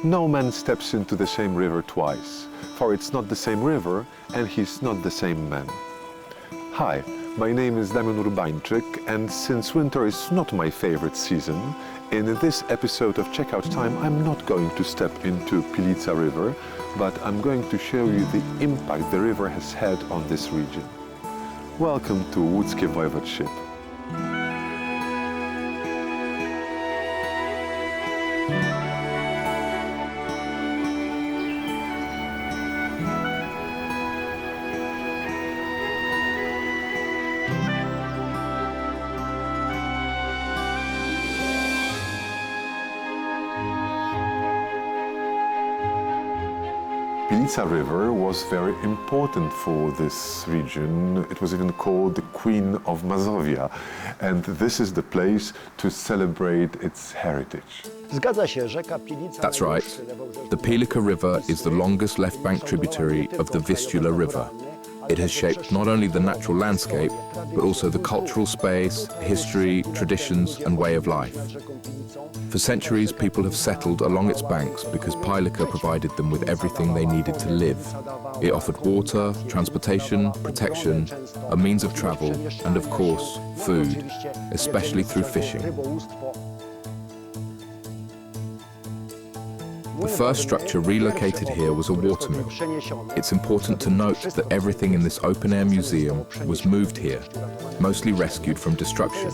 No man steps into the same river twice, for it's not the same river and he's not the same man. Hi, my name is Damian Urbańczyk, and since winter is not my favorite season, in this episode of Checkout Time I'm not going to step into Pilica River, but I'm going to show you the impact the river has had on this region. Welcome to Łódzkie Voivodeship. Pilica River was very important for this region. It was even called the Queen of Mazovia, and this is the place to celebrate its heritage. That's right. The Pilica River is the longest left bank tributary of the Vistula River. It has shaped not only the natural landscape, but also the cultural space, history, traditions, and way of life. For centuries, people have settled along its banks because Pilica provided them with everything they needed to live. It offered water, transportation, protection, a means of travel, and of course, food, especially through fishing. The first structure relocated here was a watermill. It's important to note that everything in this open-air museum was moved here, mostly rescued from destruction.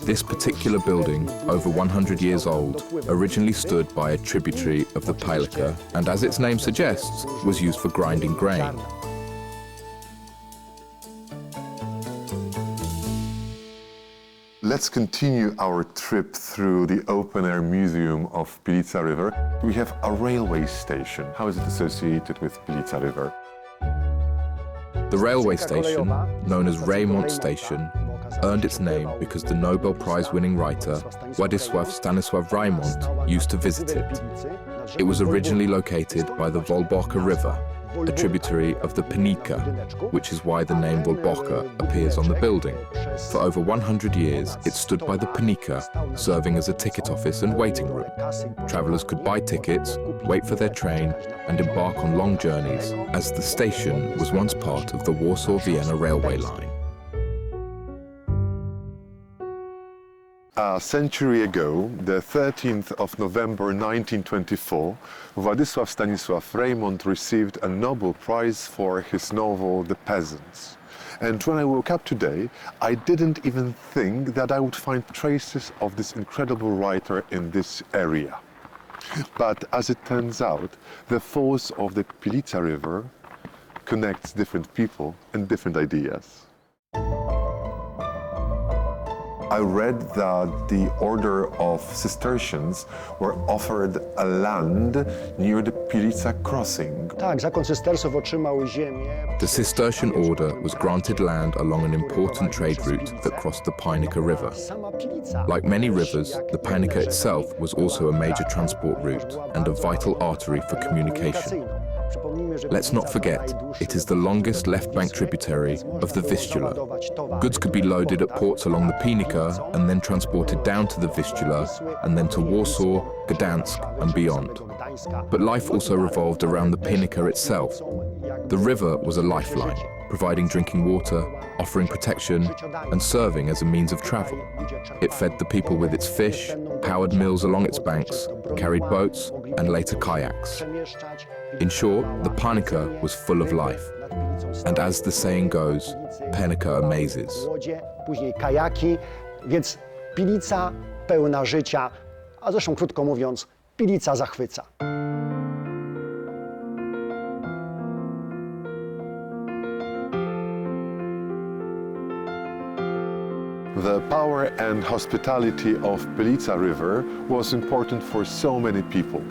This particular building, over 100 years old, originally stood by a tributary of the Pilica and, as its name suggests, was used for grinding grain. Let's continue our trip through the open-air museum of Pilica River. We have a railway station. How is it associated with Pilica River? The railway station, known as Raymont Station, earned its name because the Nobel Prize-winning writer Władysław Stanisław Raymont used to visit it. It was originally located by the Wolboka River, a tributary of the Pinica, which is why the name Wolboka appears on the building. For over 100 years, it stood by the Pinica, serving as a ticket office and waiting room. Travelers could buy tickets, wait for their train, and embark on long journeys, as the station was once part of the Warsaw-Vienna railway line. A century ago, the 13th of November 1924, Władysław Stanisław Raymont received a Nobel Prize for his novel The Peasants. And when I woke up today, I didn't even think that I would find traces of this incredible writer in this area. But as it turns out, the force of the Pilica River connects different people and different ideas. I read that the order of Cistercians were offered a land near the Pilica crossing. The Cistercian order was granted land along an important trade route that crossed the Pinica River. Like many rivers, the Pinica itself was also a major transport route and a vital artery for communication. Let's not forget, it is the longest left-bank tributary of the Vistula. Goods could be loaded at ports along the Pinica and then transported down to the Vistula and then to Warsaw, Gdansk and beyond. But life also revolved around the Pinica itself. The river was a lifeline, providing drinking water, offering protection and serving as a means of travel. It fed the people with its fish, powered mills along its banks, carried boats and later kayaks. In short, the Pinica was full of life. And as the saying goes, Pinica amazes. Później kajaki, więc Pilica pełna życia, a zresztą krótko mówiąc, Pilica zachwyca. The power and hospitality of Pilica River was important for so many people.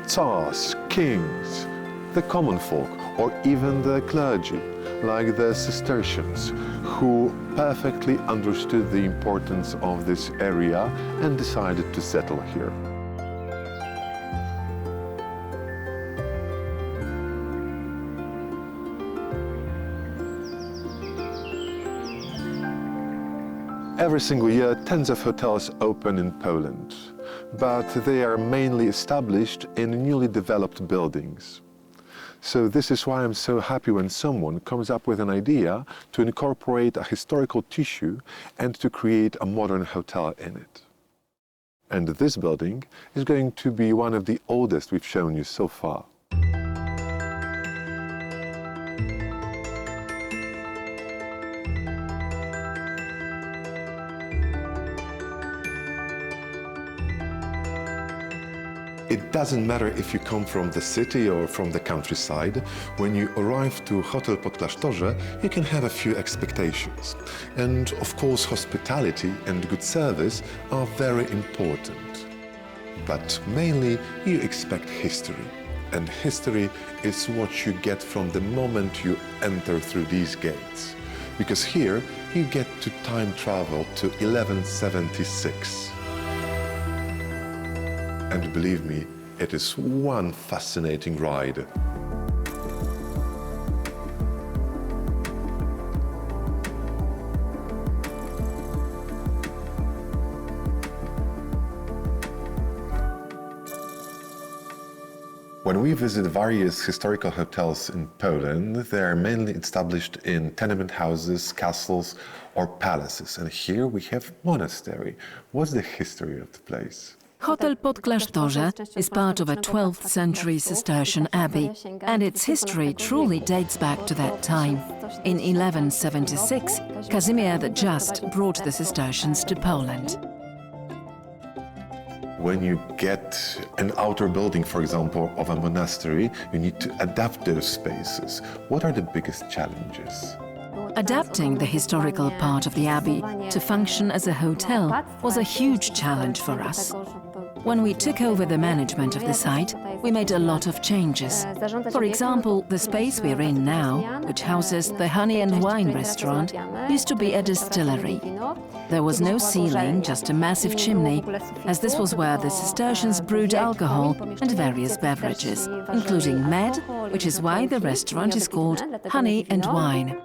Tsars, kings, the common folk, or even the clergy, like the Cistercians, who perfectly understood the importance of this area and decided to settle here. Every single year, tens of hotels open in Poland, but they are mainly established in newly developed buildings. So this is why I'm so happy when someone comes up with an idea to incorporate a historical tissue and to create a modern hotel in it. And this building is going to be one of the oldest we've shown you so far. It doesn't matter if you come from the city or from the countryside. When you arrive to Hotel Podklasztorze, you can have a few expectations. And of course, hospitality and good service are very important. But mainly, you expect history. And history is what you get from the moment you enter through these gates. Because here, you get to time travel to 1176. And believe me, it is one fascinating ride. When we visit various historical hotels in Poland, they are mainly established in tenement houses, castles, or palaces. And here we have monastery. What's the history of the place? Hotel Podklasztorze is part of a 12th century Cistercian abbey, and its history truly dates back to that time. In 1176, Casimir the Just brought the Cistercians to Poland. When you get an outer building, for example, of a monastery, you need to adapt those spaces. What are the biggest challenges? Adapting the historical part of the abbey to function as a hotel was a huge challenge for us. When we took over the management of the site, we made a lot of changes. For example, the space we're in now, which houses the Honey and Wine restaurant, used to be a distillery. There was no ceiling, just a massive chimney, as this was where the Cistercians brewed alcohol and various beverages, including mead, which is why the restaurant is called Honey and Wine.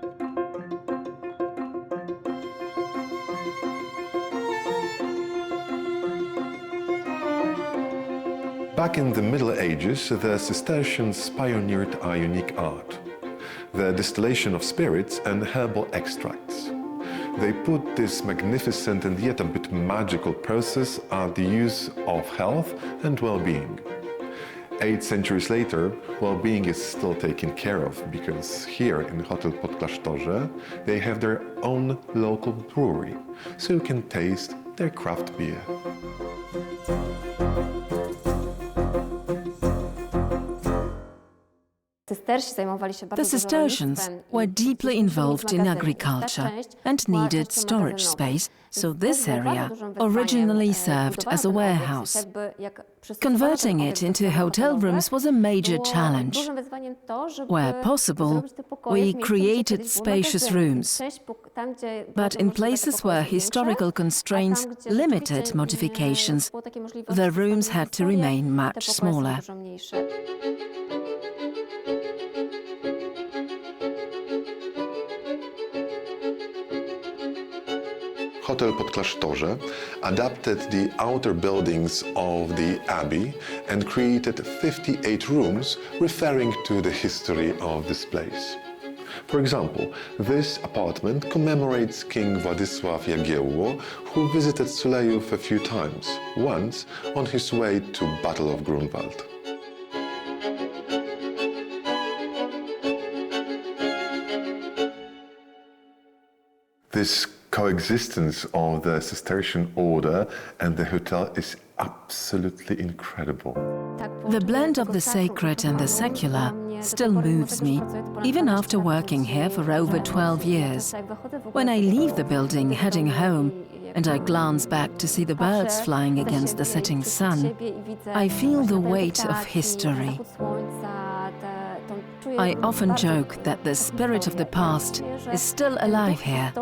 Back in the Middle Ages, the Cistercians pioneered a unique art, the distillation of spirits and herbal extracts. They put this magnificent and yet a bit magical process at the use of health and well-being. 8 centuries later, well-being is still taken care of because here in Hotel Podklasztorze, they have their own local brewery, so you can taste their craft beer. The Cistercians were deeply involved in agriculture and needed storage space, so this area originally served as a warehouse. Converting it into hotel rooms was a major challenge. Where possible, we created spacious rooms, but in places where historical constraints limited modifications, the rooms had to remain much smaller. Hotel Podklasztorze adapted the outer buildings of the abbey and created 58 rooms referring to the history of this place. For example, this apartment commemorates King Władysław Jagiełło, who visited Sulejów a few times, once on his way to Battle of Grunwald. This coexistence of the Cistercian order and the hotel is absolutely incredible. The blend of the sacred and the secular still moves me, even after working here for over 12 years. When I leave the building heading home, and I glance back to see the birds flying against the setting sun, I feel the weight of history. I often joke that the spirit of the past is still alive here,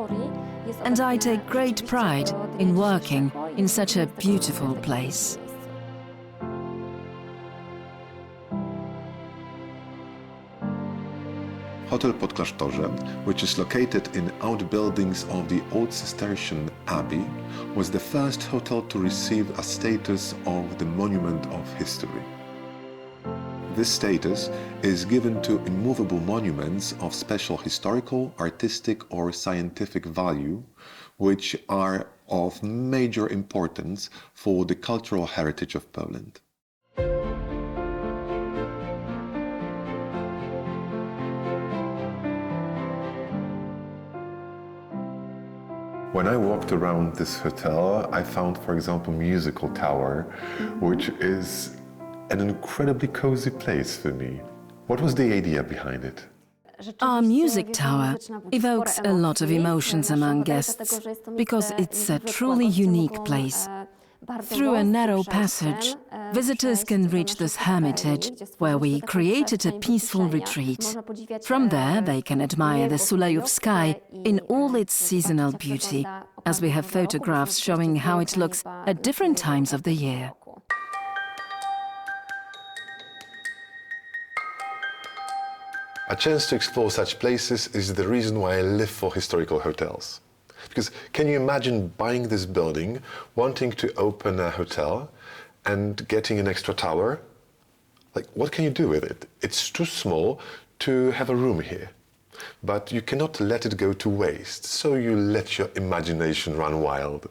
and I take great pride in working in such a beautiful place. Hotel Podklasztorze, which is located in outbuildings of the old Cistercian abbey, was the first hotel to receive a status of the Monument of History. This status is given to immovable monuments of special historical, artistic or scientific value, which are of major importance for the cultural heritage of Poland. When I walked around this hotel, I found, for example, Musical Tower, which is an incredibly cozy place for me. What was the idea behind it? Our music tower evokes a lot of emotions among guests because it's a truly unique place. Through a narrow passage, visitors can reach this hermitage where we created a peaceful retreat. From there, they can admire the Sulejów sky in all its seasonal beauty, as we have photographs showing how it looks at different times of the year. A chance to explore such places is the reason why I live for historical hotels. Because can you imagine buying this building, wanting to open a hotel and getting an extra tower? Like, what can you do with it? It's too small to have a room here. But you cannot let it go to waste, so you let your imagination run wild.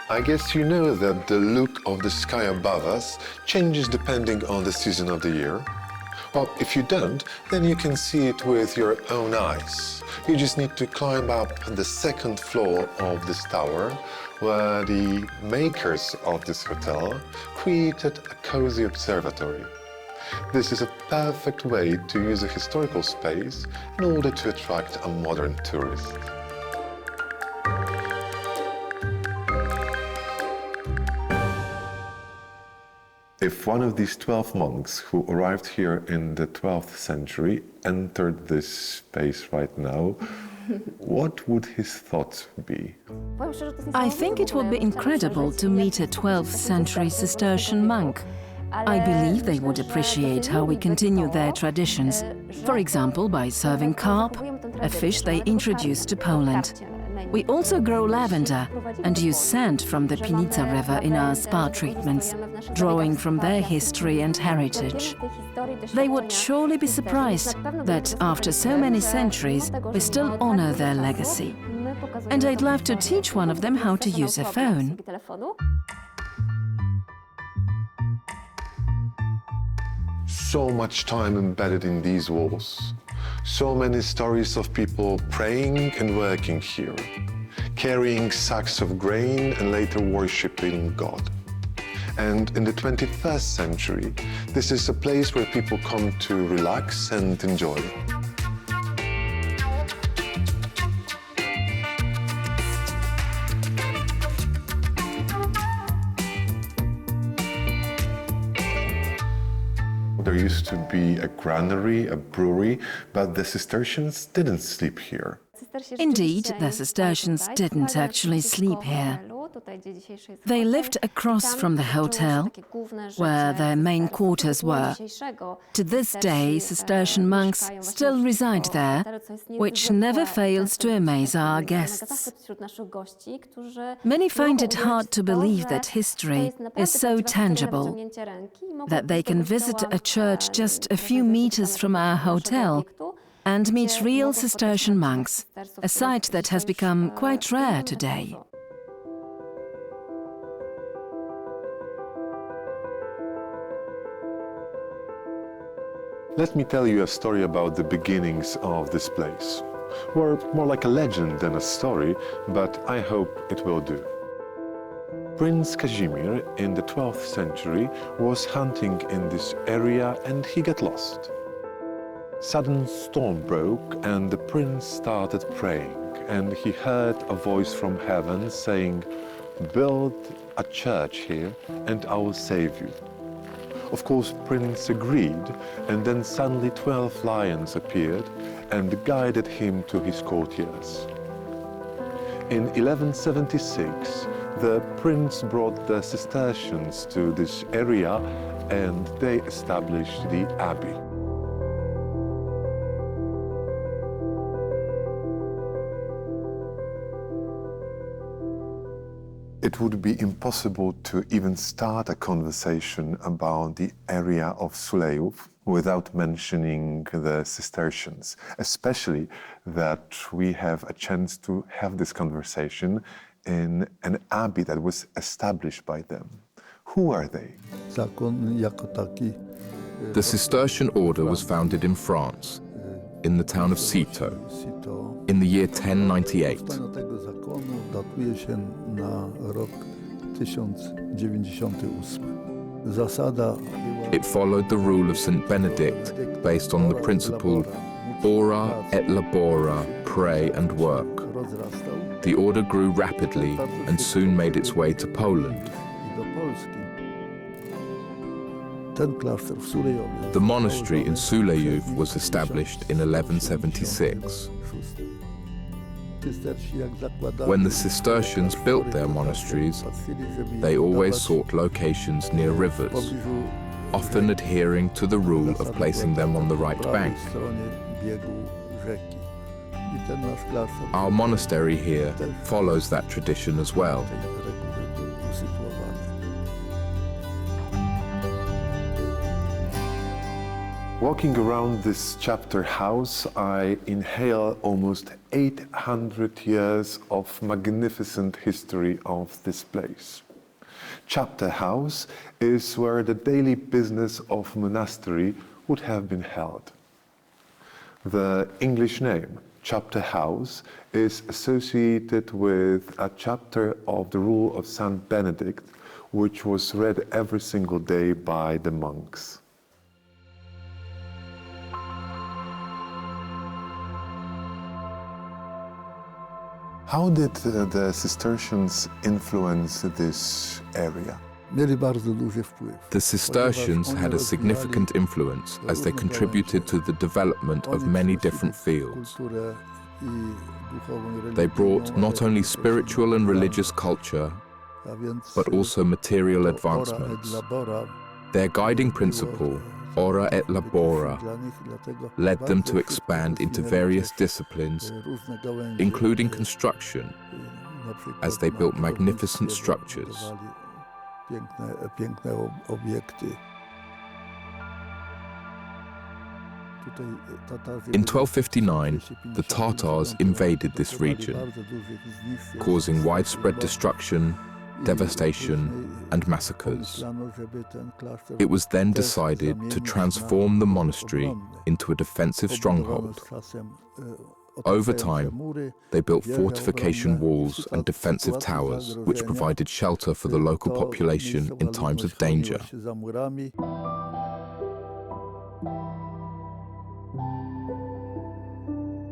I guess you know that the look of the sky above us changes depending on the season of the year. Well, if you don't, then you can see it with your own eyes. You just need to climb up the second floor of this tower, where the makers of this hotel created a cozy observatory. This is a perfect way to use a historical space in order to attract a modern tourist. If one of these 12 monks who arrived here in the 12th century entered this space right now, what would his thoughts be? I think it would be incredible to meet a 12th century Cistercian monk. I believe they would appreciate how we continue their traditions, for example by serving carp, a fish they introduced to Poland. We also grow lavender and use sand from the Pinica River in our spa treatments, drawing from their history and heritage. They would surely be surprised that after so many centuries we still honor their legacy. And I'd love to teach one of them how to use a phone. So much time embedded in these walls. So many stories of people praying and working here, carrying sacks of grain and later worshipping God. And in the 21st century, this is a place where people come to relax and enjoy. There used to be a granary, a brewery, but the Cistercians didn't sleep here. Indeed, the Cistercians didn't actually sleep here. They lived across from the hotel, where their main quarters were. To this day, Cistercian monks still reside there, which never fails to amaze our guests. Many find it hard to believe that history is so tangible, that they can visit a church just a few meters from our hotel and meet real Cistercian monks, a sight that has become quite rare today. Let me tell you a story about the beginnings of this place. Or more like a legend than a story, but I hope it will do. Prince Kazimir in the 12th century was hunting in this area and he got lost. Sudden storm broke and the prince started praying, and he heard a voice from heaven saying, "Build a church here and I will save you." Of course, Prince agreed, and then suddenly 12 lions appeared and guided him to his courtiers. In 1176, the prince brought the Cistercians to this area and they established the abbey. It would be impossible to even start a conversation about the area of Sulejów without mentioning the Cistercians, especially that we have a chance to have this conversation in an abbey that was established by them. Who are they? The Cistercian order was founded in France, in the town of Citeaux, in the year 1098. It followed the rule of St. Benedict, based on the principle ora et labora, pray and work. The order grew rapidly and soon made its way to Poland. The monastery in Sulejów was established in 1176. When the Cistercians built their monasteries, they always sought locations near rivers, often adhering to the rule of placing them on the right bank. Our monastery here follows that tradition as well. Walking around this chapter house, I inhale almost 800 years of magnificent history of this place. Chapter house is where the daily business of monastery would have been held. The English name, chapter house, is associated with a chapter of the rule of Saint Benedict, which was read every single day by the monks. How did the Cistercians influence this area? The Cistercians had a significant influence as they contributed to the development of many different fields. They brought not only spiritual and religious culture, but also material advancements. Their guiding principle, ora et labora, led them to expand into various disciplines, including construction, as they built magnificent structures. In 1259, the Tatars invaded this region, causing widespread destruction, devastation, and massacres. It was then decided to transform the monastery into a defensive stronghold. Over time, they built fortification walls and defensive towers, which provided shelter for the local population in times of danger.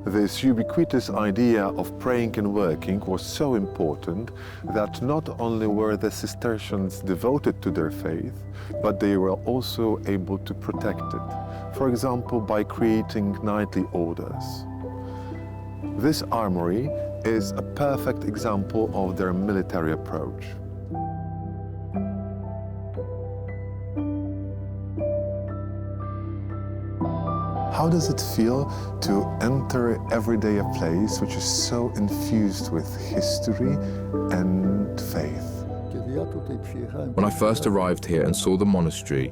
This ubiquitous idea of praying and working was so important that not only were the Cistercians devoted to their faith, but they were also able to protect it, for example, by creating nightly orders. This armory is a perfect example of their military approach. How does it feel to enter every day a place which is so infused with history and faith? When I first arrived here and saw the monastery,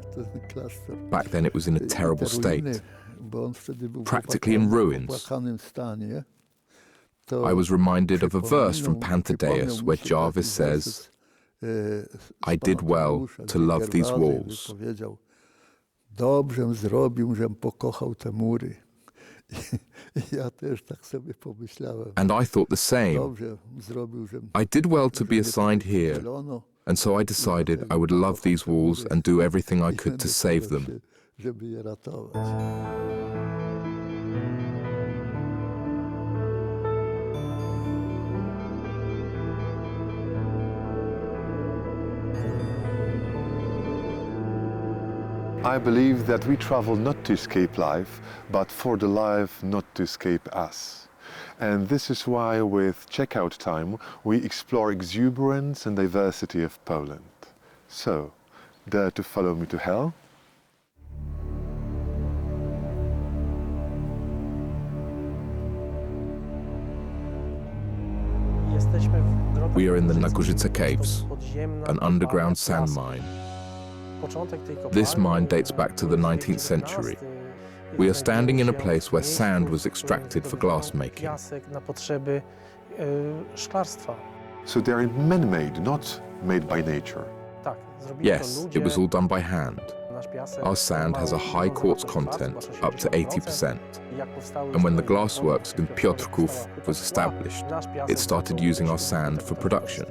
back then it was in a terrible state, practically in ruins. I was reminded of a verse from Pantadeus where Jarvis says, "I did well to love these walls." Dobrze zrobił, żem pokochał te mury. Ja też tak sobie pomyślałem. And I thought the same. Dobrze zrobił, żem I did well to be assigned here, and so I decided I would love these walls and do everything I could to save them. żeby je ratować. I believe that we travel not to escape life, but for the life not to escape us. And this is why with checkout time we explore exuberance and diversity of Poland. So, dare to follow me to hell? We are in the Nagórzyce Caves, an underground sand mine. This mine dates back to the 19th century. We are standing in a place where sand was extracted for glass making. So they are man-made, not made by nature. Yes, it was all done by hand. Our sand has a high quartz content, up to 80%. And when the glassworks in Piotrków was established, it started using our sand for production.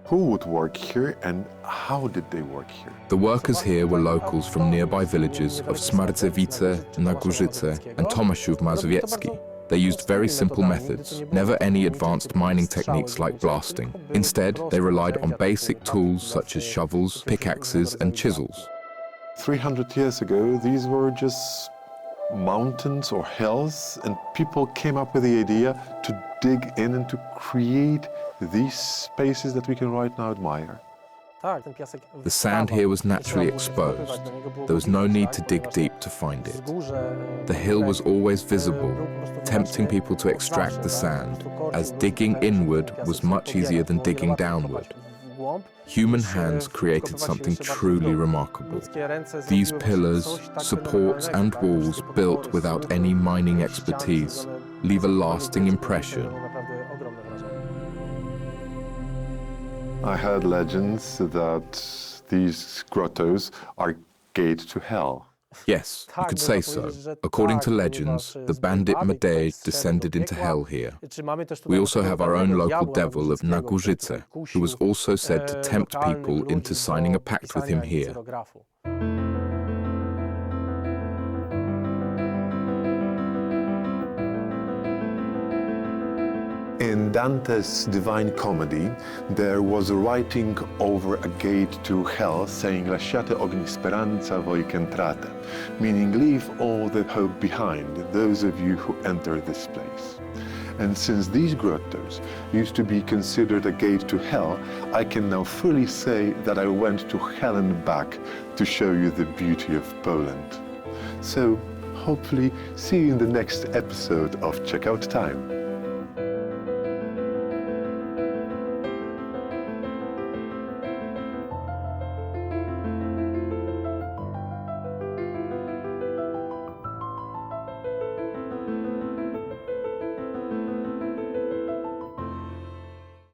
Who would work here and how did they work here? The workers here were locals from nearby villages of Smarcewice, Nagórzyce and Tomaszów Mazowiecki. They used very simple methods, never any advanced mining techniques like blasting. Instead, they relied on basic tools such as shovels, pickaxes and chisels. 300 years ago, these were just mountains or hills, and people came up with the idea to dig in and to create these spaces that we can right now admire. The sand here was naturally exposed. There was no need to dig deep to find it. The hill was always visible, tempting people to extract the sand, as digging inward was much easier than digging downward. Human hands created something truly remarkable. These pillars, supports and walls built without any mining expertise leave a lasting impression. I heard legends that these grottos are gate to hell. Yes, you could say so. According to legends, the bandit Madej descended into hell here. We also have our own local devil of Nagórzyce, who was also said to tempt people into signing a pact with him here. In Dante's Divine Comedy, there was a writing over a gate to hell saying "Lasciate ogni speranza voi che entrate," meaning leave all the hope behind, those of you who enter this place. And since these grottos used to be considered a gate to hell, I can now fully say that I went to hell and back to show you the beauty of Poland. So, hopefully, see you in the next episode of Checkout Time.